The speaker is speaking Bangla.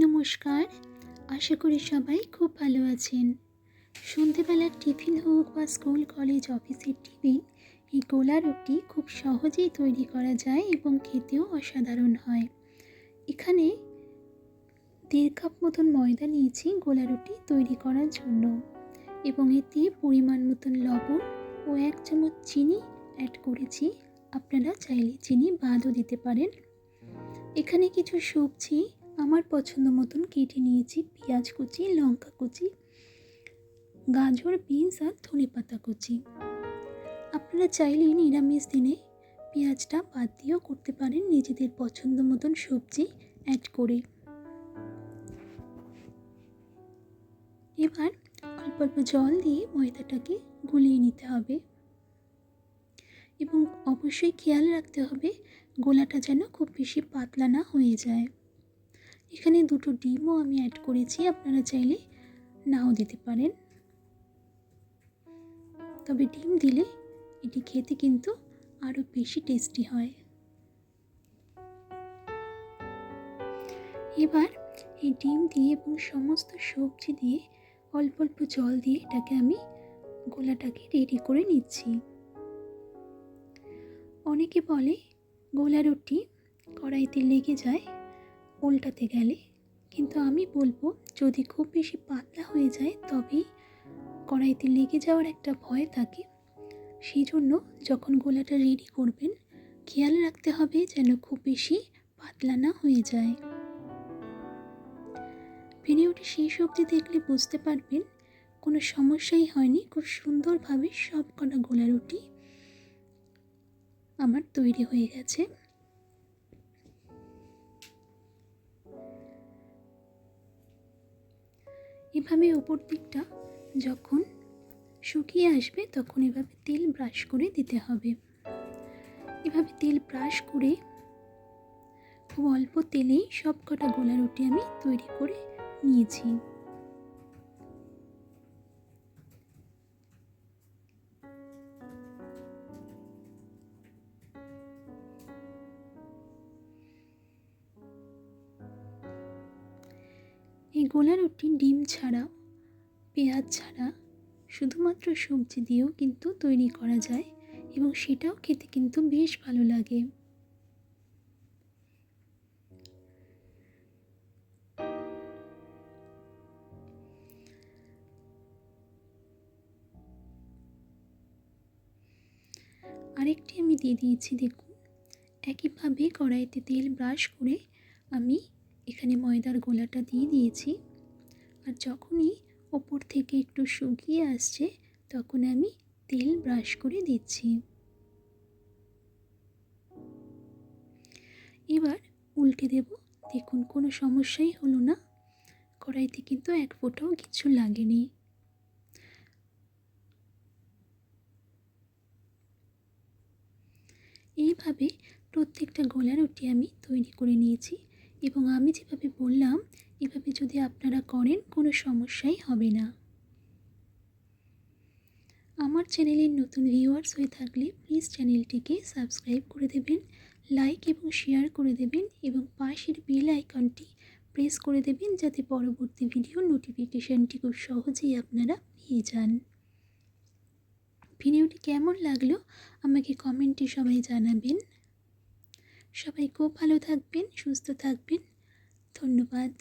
নমস্কার, আশা করি সবাই খুব ভালো আছেন। সন্ধেবেলার টিফিন হোক বা স্কুল কলেজ অফিসের টিফিন, এই গোলা রুটি খুব সহজেই তৈরি করা যায় এবং খেতেও অসাধারণ হয়। এখানে 1.5 কাপ মতন ময়দা নিয়েছি গোলা রুটি তৈরি করার জন্য, এবং এতে পরিমাণ মতন লবণ ও 1 চামচ চিনি অ্যাড করেছি। আপনারা চাইলে চিনি বাদও দিতে পারেন। এখানে কিছু সবজি আমার পছন্দ মতন কেটে নিয়েছি: পেঁয়াজ কুচি, লঙ্কা কুচি, গাজর, বিনস আর ধনেপাতা কুচি। আপনারা চাইলে নিরামিষ দিনে পেঁয়াজটা বাদ দিয়েও করতে পারেন নিজেদের পছন্দ মতন সবজি অ্যাড করে। এবার অল্প অল্প জল দিয়ে ময়দাটাকে গুলিয়ে নিতে হবে, এবং অবশ্যই খেয়াল রাখতে হবে গোলাটা যেন খুব বেশি পাতলা না হয়ে যায়। এখানে 2টো ডিমও আমি অ্যাড করেছি, আপনারা চাইলে নাও দিতে পারেন, তবে ডিম দিলে এটি খেতে কিন্তু আরও বেশি টেস্টি হয়। এবার এই ডিম দিয়ে এবং সমস্ত সবজি দিয়ে অল্প অল্প জল দিয়ে এটাকে আমি গোলাটাকে রেডি করে নিচ্ছি। অনেকে বলে গোলা রুটি কড়াইতে লেগে যায় উল্টাতে গেলে, কিন্তু আমি বলবো যদি খুব বেশি পাতলা হয়ে যায় তবেই কড়াইতে লেগে যাওয়ার একটা ভয় থাকে। সেই জন্য যখন গোলাটা রেডি করবেন খেয়াল রাখতে হবে যেন খুব বেশি পাতলা না হয়ে যায়। ভিডিওটি শেষ অবধি দেখলে বুঝতে পারবেন কোনো সমস্যাই হয়নি, খুব সুন্দরভাবে সব কটা গোলা রুটি আমার তৈরি হয়ে গেছে। এভাবে উপর দিকটা যখন শুকিয়ে আসবে তখন এভাবে তেল ব্রাশ করে দিতে হবে। এভাবে তেল ব্রাশ করে খুব অল্প তেলেই সব কটা গোলা রুটি আমি তৈরি করে নিয়েছি। এই গোলা রুটি ডিম ছাড়া, পেঁয়াজ ছাড়া, শুধুমাত্র সবজি দিয়েও কিন্তু তৈরি করা যায়, এবং সেটাও খেতে কিন্তু বেশ ভালো লাগে। আরেকটি আমি দিয়ে দিয়েছি, দেখুন একইভাবে কড়াইতে তেল ব্রাশ করে আমি এখানে ময়দার গোলাটা দিয়ে দিয়েছি, আর যখনই ওপর থেকে একটু শুকিয়ে আসছে তখন আমি তেল ব্রাশ করে দিচ্ছি। এবার উল্টে দেব। দেখুন কোনো সমস্যাই হলো না, কড়াইতে কিন্তু এক ফোঁটাও কিছু লাগেনি। এইভাবে প্রত্যেকটা গোলা রুটি আমি তৈরি করে নিয়েছি, এবং আমি যেভাবে বললাম এভাবে যদি আপনারা করেন কোনো সমস্যাই হবে না। আমার চ্যানেলের নতুন ভিউয়ার্স হয়ে থাকলে প্লিজ চ্যানেলটিকে সাবস্ক্রাইব করে দেবেন, লাইক এবং শেয়ার করে দেবেন, এবং পাশের বেল আইকনটি প্রেস করে দেবেন যাতে পরবর্তী ভিডিও নোটিফিকেশানটি খুব সহজেই আপনারা পেয়ে যান। ভিডিওটি কেমন লাগলো আমাকে কমেন্টে সবাই জানাবেন। সবাই খুব ভালো থাকবেন, সুস্থ থাকবেন। ধন্যবাদ।